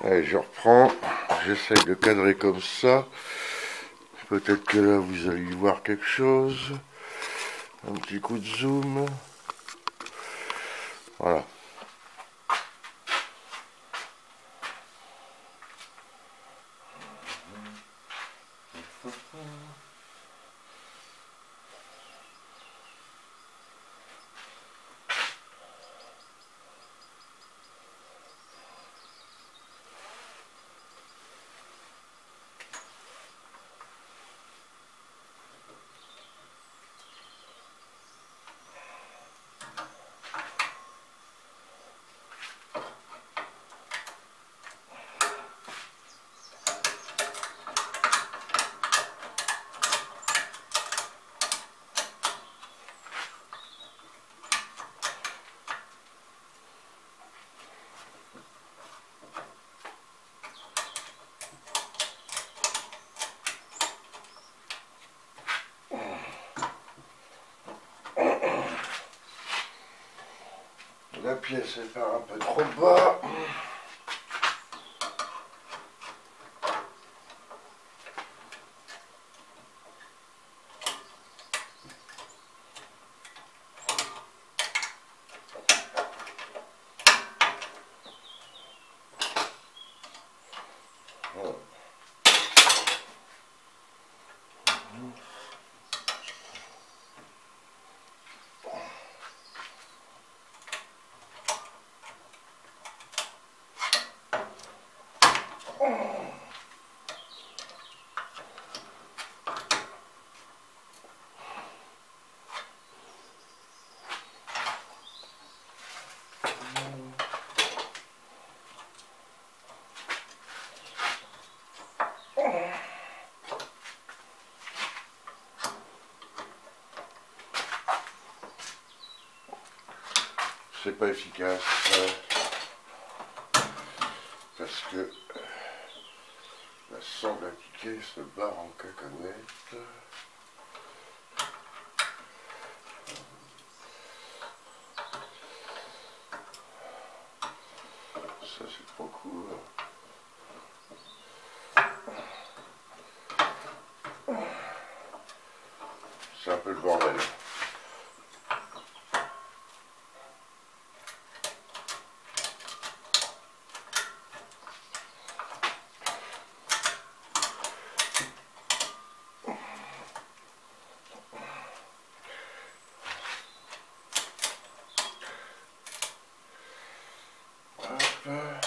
Allez, je reprends. J'essaye de cadrer comme ça. Peut-être que là, vous allez y voir quelque chose. Un petit coup de zoom. Voilà. La pièce elle part un peu trop bas. Voilà. C'est pas efficace parce que la sangle appliquée se barre en cacahuète. Ça c'est trop court. C'est un peu le bordel. Hop.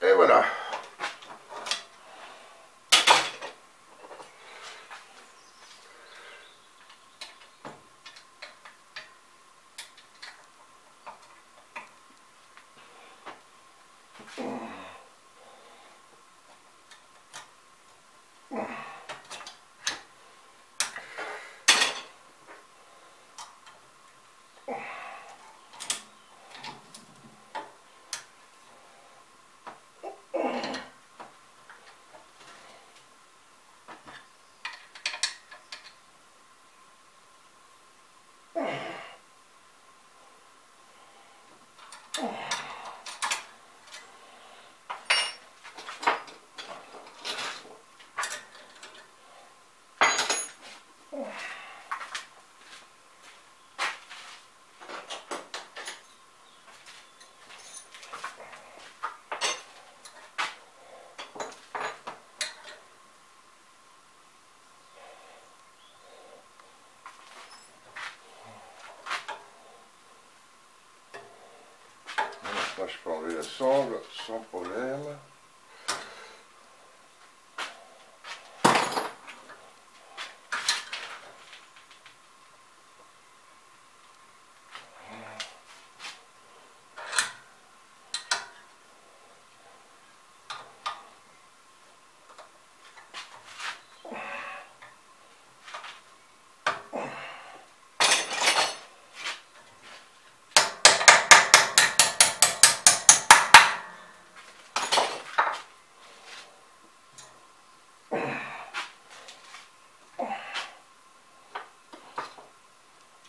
Et voilà. Là, je peux enlever la sangle sans problème.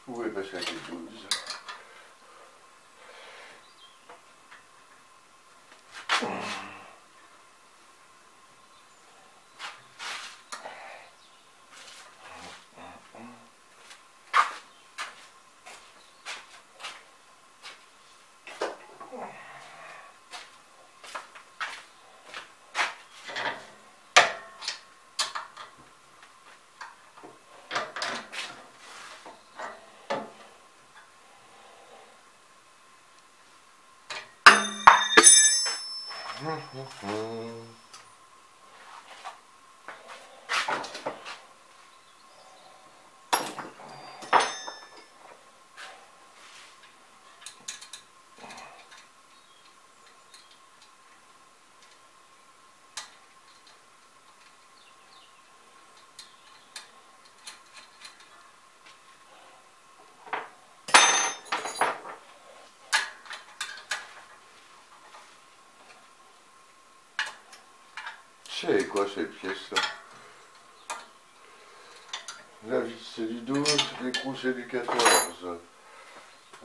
Vous pouvez passer avec les 12. C'est quoi ces pièces là? La vis c'est du 12, l'écrou c'est du 14.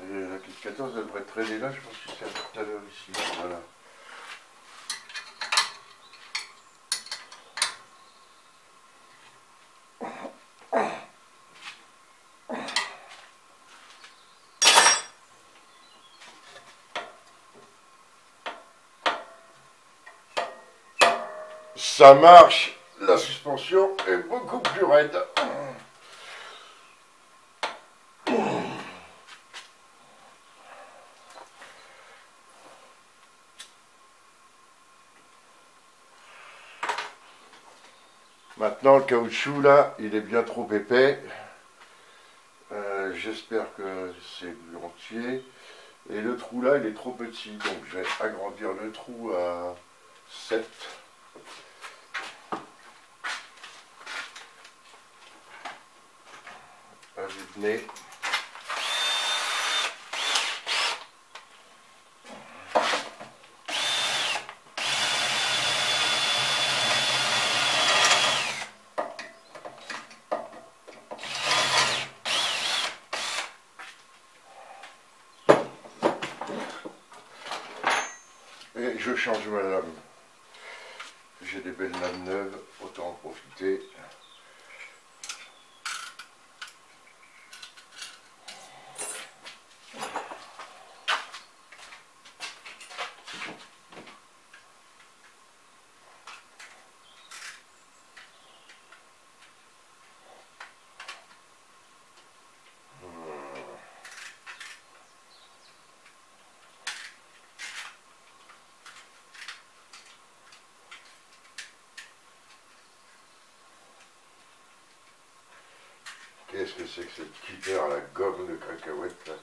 Et la clé de 14 elle devrait traîner là, je pense que c'est tout à l'heure ici. Voilà. Ça marche, la suspension est beaucoup plus raide. Maintenant le caoutchouc là, il est bien trop épais. J'espère que c'est entier. Et le trou là, il est trop petit, donc je vais agrandir le trou à 7. À vue de nez. Et je change ma lame. J'ai des belles lames neuves, autant en profiter. Qu'est-ce que c'est que cette cutter à la gomme de cacahuète là?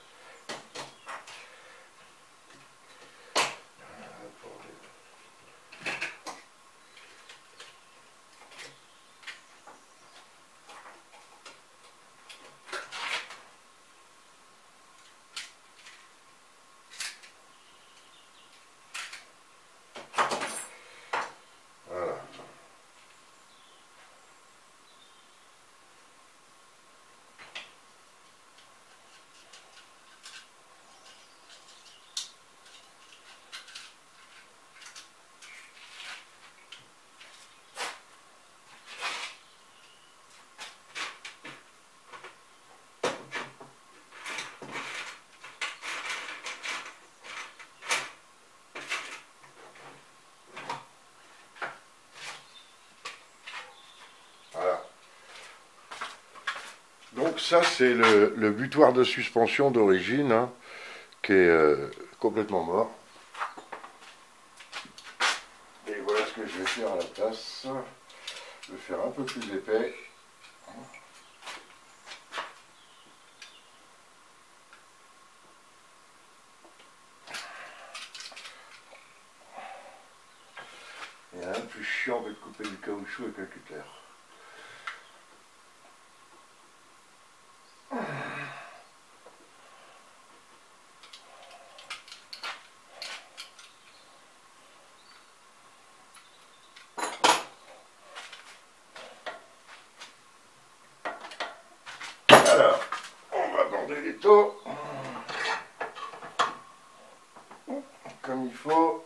Voilà. Voilà. Donc ça c'est le butoir de suspension d'origine, hein, qui est complètement mort. Et voilà ce que je vais faire à la place. Je vais faire un peu plus épais. Et un peu chiant de couper du caoutchouc avec un cutter. Alors, on va demander gâteau comme il faut.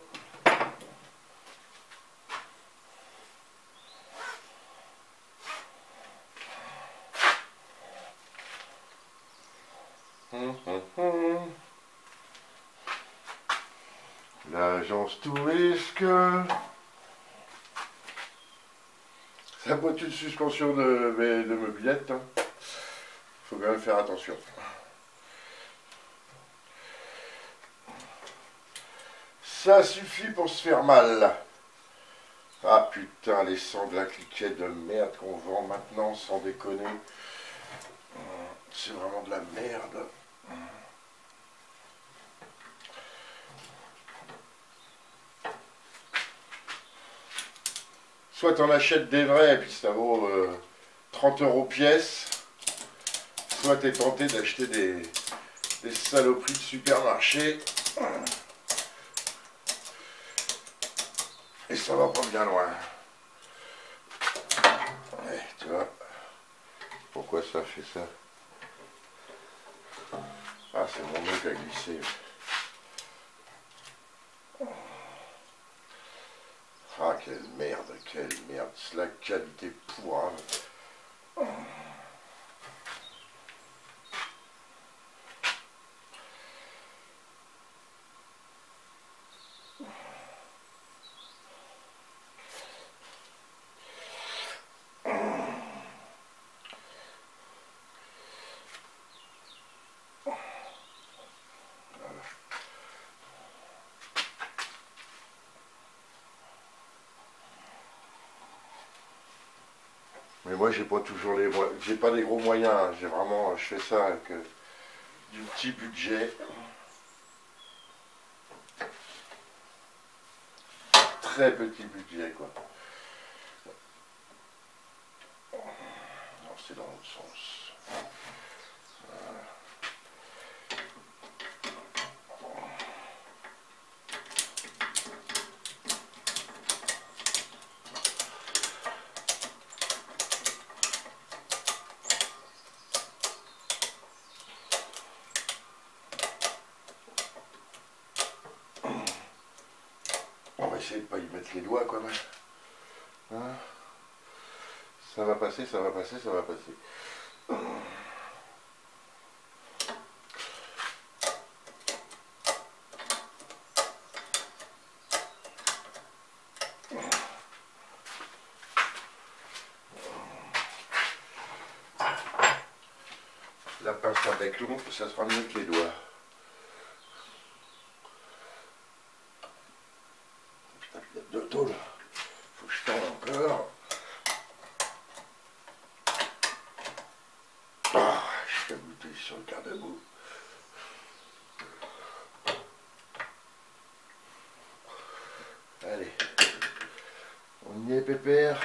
L'agence Tourisque. Ça boîte une suspension de mobilette. Hein. Faut quand même faire attention. Ça suffit pour se faire mal. Ah putain, les sangles à cliquet de merde qu'on vend maintenant, sans déconner. C'est vraiment de la merde. Soit t'en achètes des vrais et puis ça vaut 30 € pièce. Soit t'es tenté d'acheter des saloperies de supermarché. Et ça va pas bien loin. Ouais, tu vois. Pourquoi ça fait ça? Ah, c'est mon nez qui a glissé. Ah, quelle merde, quelle merde. C'est la qualité pourrave. Mais moi, j'ai pas toujours j'ai pas des gros moyens. Hein. J'ai vraiment, je fais ça avec du petit budget. Très petit budget, quoi. Non, c'est dans l'autre sens. On va essayer de pas y mettre les doigts, quoi, même. Hein, ça va passer, ça va passer, ça va passer. La pince avec l'ongle, ça sera mieux que les doigts. Putain, il y a 2 tôles. Faut que je tende encore. Ah, je suis abouté sur le garde-boue. Allez. On y est, pépère.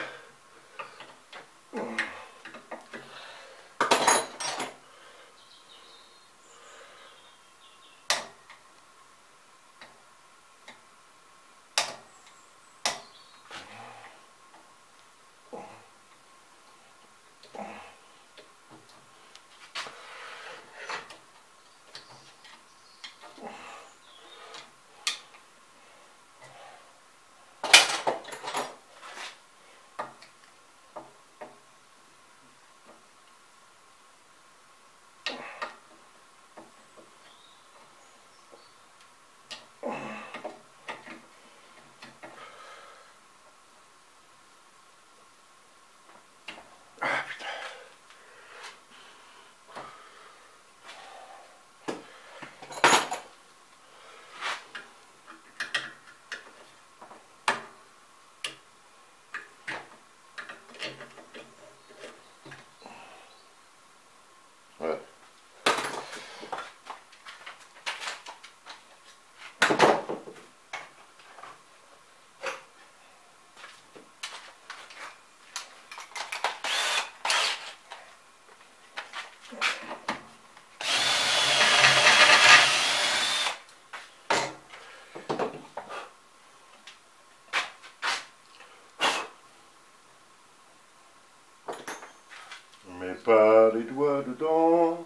Ouais. On met pas les doigts dedans.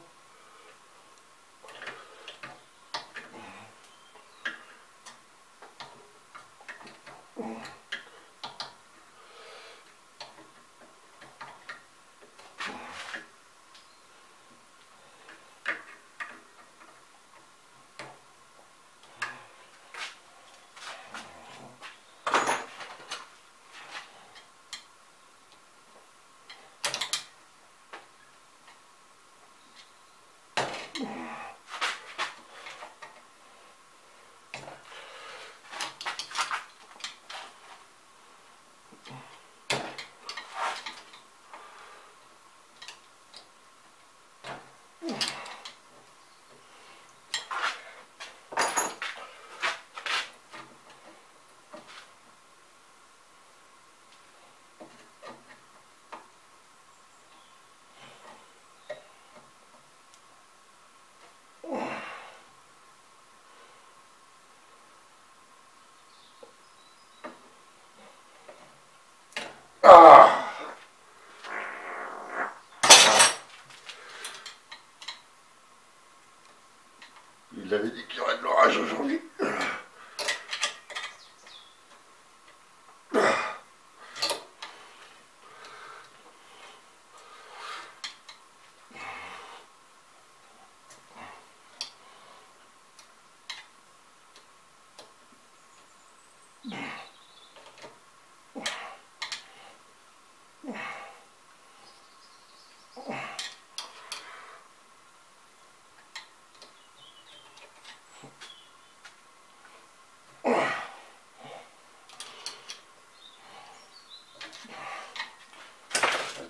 vous avais dit qu'il y aurait de l'orage aujourd'hui.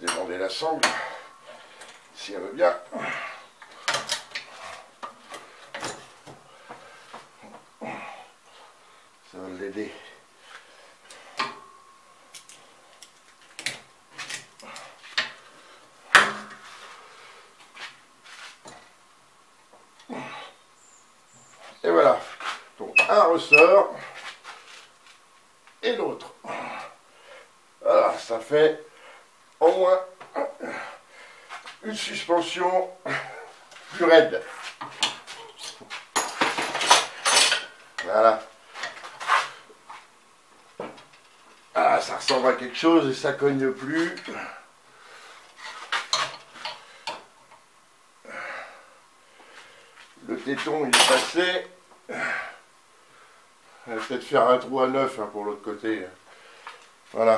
Demander la sangle si elle veut bien. Ça va l'aider. Et voilà. Donc un ressort et l'autre. Voilà, ça fait au moins une suspension plus raide. Voilà. Ah, ça ressemble à quelque chose et ça cogne plus. Le téton il est passé. On va peut-être faire un trou à 9 hein, pour l'autre côté. Voilà.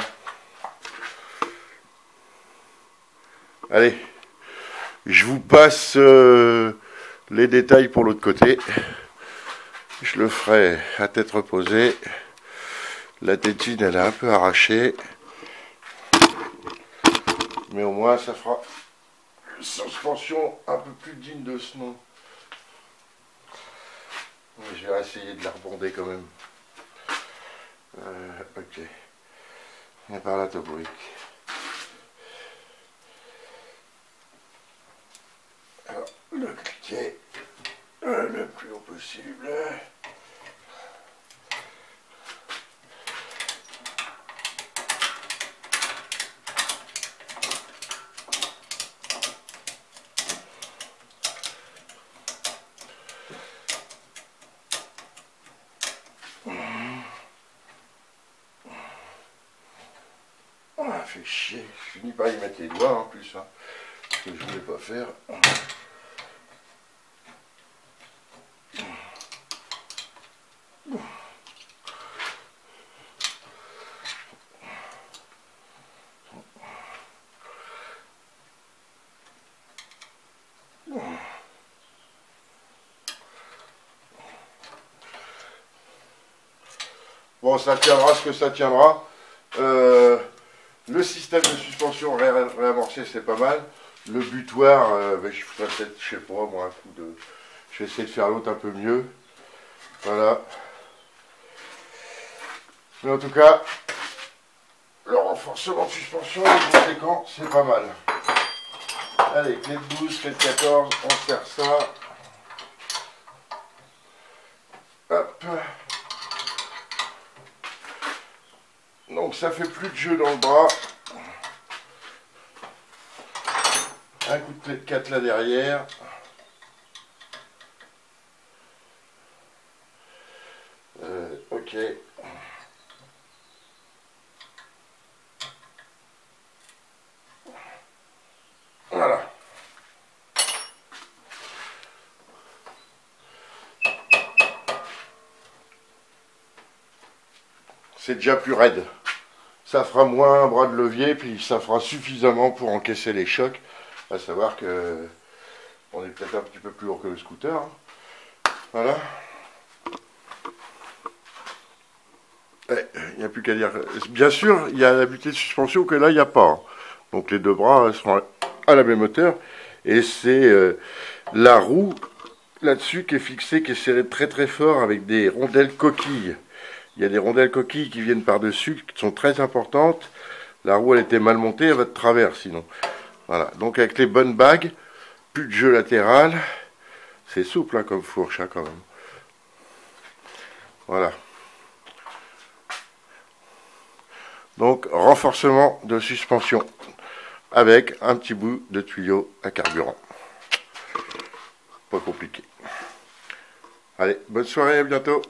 Allez, je vous passe les détails pour l'autre côté. Je le ferai à tête reposée. La tétine, elle est un peu arrachée. Mais au moins, ça fera une suspension un peu plus digne de ce nom. Je vais essayer de la rebonder quand même. Ok. Et par la tobrique. Alors, le cliquet le plus haut possible. Ah, fait chier. Je finis par y mettre les doigts en plus. Hein, ce que je voulais pas faire. Bon, ça tiendra ce que ça tiendra. Le système de suspension réamorcé, c'est pas mal. Le butoir, je ferai peut-être, je sais pas, moi, un coup de... Je vais essayer de faire l'autre un peu mieux. Voilà. Mais en tout cas, le renforcement de suspension est conséquent, c'est pas mal. Allez, clé de 12, clé de 14, on serre ça. Hop. Donc ça fait plus de jeu dans le bras. Un coup de clé de 4 là derrière. Ok. Voilà. C'est déjà plus raide. Ça fera moins un bras de levier, puis ça fera suffisamment pour encaisser les chocs. À savoir que on est peut-être un petit peu plus lourd que le scooter. Hein. Voilà. Il n'y a plus qu'à dire. Bien sûr, il y a la butée de suspension que là, il n'y a pas. Hein. Donc les deux bras seront à la même hauteur. Et c'est la roue là-dessus qui est fixée, qui est serrée très très fort avec des rondelles coquilles. Il y a des rondelles coquilles qui viennent par-dessus, qui sont très importantes. La roue, elle était mal montée, elle va de travers sinon. Voilà. Donc avec les bonnes bagues, plus de jeu latéral. C'est souple hein, comme fourche hein, quand même. Voilà. Donc renforcement de suspension avec un petit bout de tuyau à carburant. Pas compliqué. Allez, bonne soirée, à bientôt.